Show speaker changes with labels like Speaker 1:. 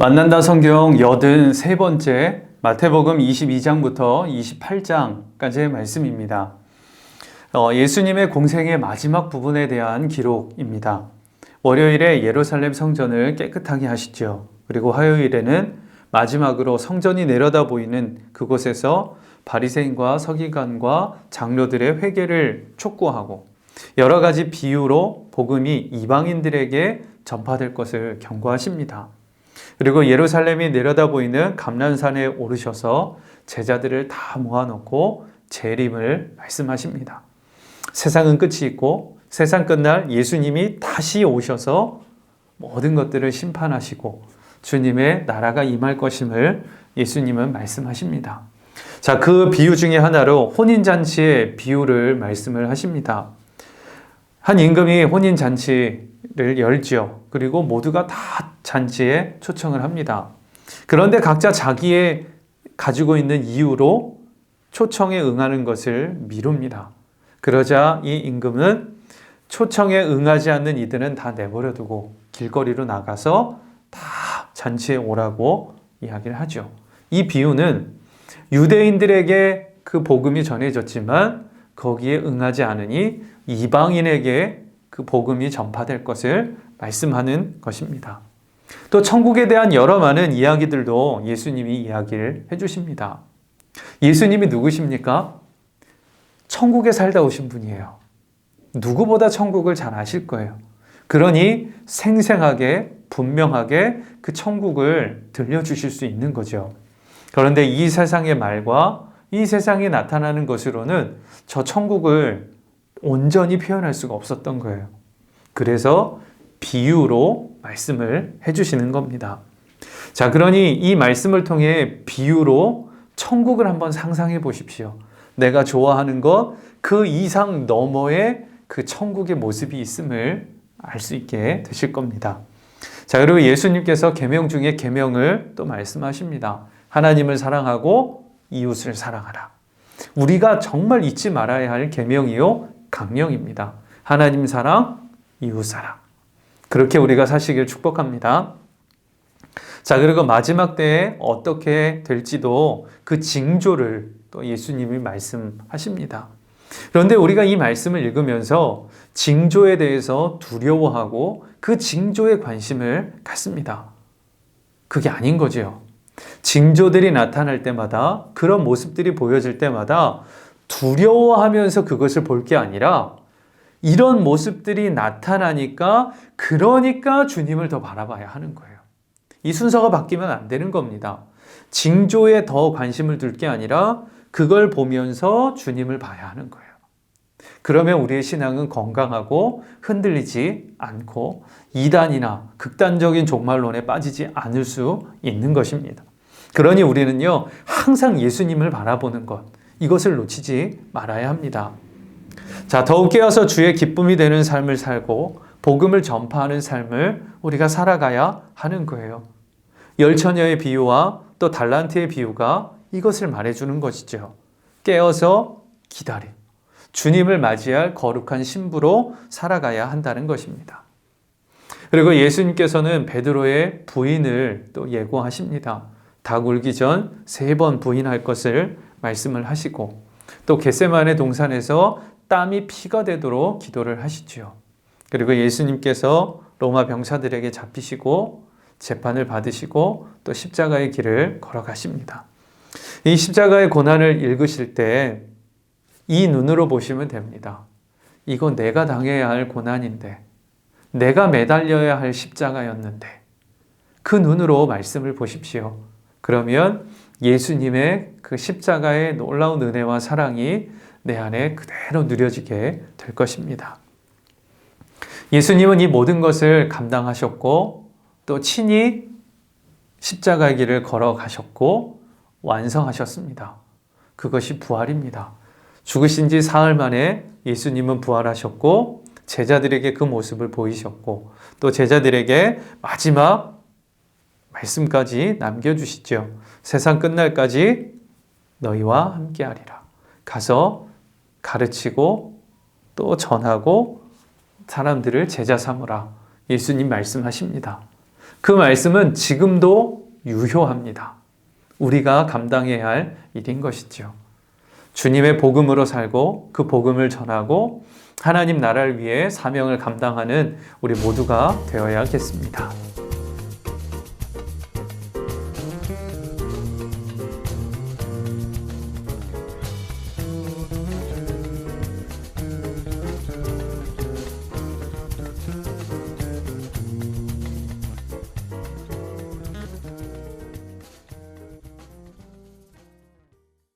Speaker 1: 만난다 성경 83번째 마태복음 22장부터 28장까지의 말씀입니다. 예수님의 공생의 마지막 부분에 대한 기록입니다. 월요일에 예루살렘 성전을 깨끗하게 하시죠. 그리고 화요일에는 마지막으로 성전이 내려다 보이는 그곳에서 바리새인과 서기관과 장로들의 회개를 촉구하고 여러 가지 비유로 복음이 이방인들에게 전파될 것을 경고하십니다. 그리고 예루살렘이 내려다 보이는 감람산에 오르셔서 제자들을 다 모아놓고 재림을 말씀하십니다. 세상은 끝이 있고 세상 끝날 예수님이 다시 오셔서 모든 것들을 심판하시고 주님의 나라가 임할 것임을 예수님은 말씀하십니다. 자, 그 비유 중에 하나로 혼인잔치의 비유를 말씀을 하십니다. 한 임금이 혼인잔치를 열지요. 그리고 모두가 다 잔치에 초청을 합니다. 그런데 각자 자기의 가지고 있는 이유로 초청에 응하는 것을 미룹니다. 그러자 이 임금은 초청에 응하지 않는 이들은 다 내버려두고 길거리로 나가서 다 잔치에 오라고 이야기를 하죠. 이 비유는 유대인들에게 그 복음이 전해졌지만 거기에 응하지 않으니 이방인에게 그 복음이 전파될 것을 말씀하는 것입니다. 또 천국에 대한 여러 많은 이야기들도 예수님이 이야기를 해주십니다. 예수님이 누구십니까? 천국에 살다 오신 분이에요. 누구보다 천국을 잘 아실 거예요. 그러니 생생하게 분명하게 그 천국을 들려주실 수 있는 거죠. 그런데 이 세상의 말과 이 세상에 나타나는 것으로는 저 천국을 온전히 표현할 수가 없었던 거예요. 그래서 비유로 말씀을 해주시는 겁니다. 자, 그러니 이 말씀을 통해 비유로 천국을 한번 상상해 보십시오. 내가 좋아하는 것, 그 이상 너머의 그 천국의 모습이 있음을 알 수 있게 되실 겁니다. 자, 그리고 예수님께서 계명 중에 계명을 또 말씀하십니다. 하나님을 사랑하고 이웃을 사랑하라. 우리가 정말 잊지 말아야 할 계명이요 강령입니다. 하나님 사랑, 이웃 사랑. 그렇게 우리가 사시길 축복합니다. 자, 그리고 마지막 때에 어떻게 될지도 그 징조를 또 예수님이 말씀하십니다. 그런데 우리가 이 말씀을 읽으면서 징조에 대해서 두려워하고 그 징조에 관심을 갖습니다. 그게 아닌 거죠. 징조들이 나타날 때마다, 그런 모습들이 보여질 때마다 두려워하면서 그것을 볼 게 아니라 이런 모습들이 나타나니까 그러니까 주님을 더 바라봐야 하는 거예요. 이 순서가 바뀌면 안 되는 겁니다. 징조에 더 관심을 둘 게 아니라 그걸 보면서 주님을 봐야 하는 거예요. 그러면 우리의 신앙은 건강하고 흔들리지 않고 이단이나 극단적인 종말론에 빠지지 않을 수 있는 것입니다. 그러니 우리는요, 항상 예수님을 바라보는 것, 이것을 놓치지 말아야 합니다. 자, 더욱 깨어서 주의 기쁨이 되는 삶을 살고 복음을 전파하는 삶을 우리가 살아가야 하는 거예요. 열처녀의 비유와 또 달란트의 비유가 이것을 말해주는 것이죠. 깨어서 기다림. 주님을 맞이할 거룩한 신부로 살아가야 한다는 것입니다. 그리고 예수님께서는 베드로의 부인을 또 예고하십니다. 닭 울기 전 3번 부인할 것을 말씀을 하시고 또 겟세마네 동산에서 땀이 피가 되도록 기도를 하시죠. 그리고 예수님께서 로마 병사들에게 잡히시고 재판을 받으시고 또 십자가의 길을 걸어가십니다. 이 십자가의 고난을 읽으실 때 이 눈으로 보시면 됩니다. 이건 내가 당해야 할 고난인데, 내가 매달려야 할 십자가였는데, 그 눈으로 말씀을 보십시오. 그러면 예수님의 그 십자가의 놀라운 은혜와 사랑이 내 안에 그대로 누려지게 될 것입니다. 예수님은 이 모든 것을 감당하셨고 또 친히 십자가의 길을 걸어가셨고 완성하셨습니다. 그것이 부활입니다. 죽으신 지 사흘 만에 예수님은 부활하셨고 제자들에게 그 모습을 보이셨고 또 제자들에게 마지막 말씀까지 남겨주시죠. 세상 끝날까지 너희와 함께하리라. 가서 가르치고 또 전하고 사람들을 제자 삼으라. 예수님 말씀하십니다. 그 말씀은 지금도 유효합니다. 우리가 감당해야 할 일인 것이죠. 주님의 복음으로 살고 그 복음을 전하고 하나님 나라를 위해 사명을 감당하는 우리 모두가 되어야겠습니다.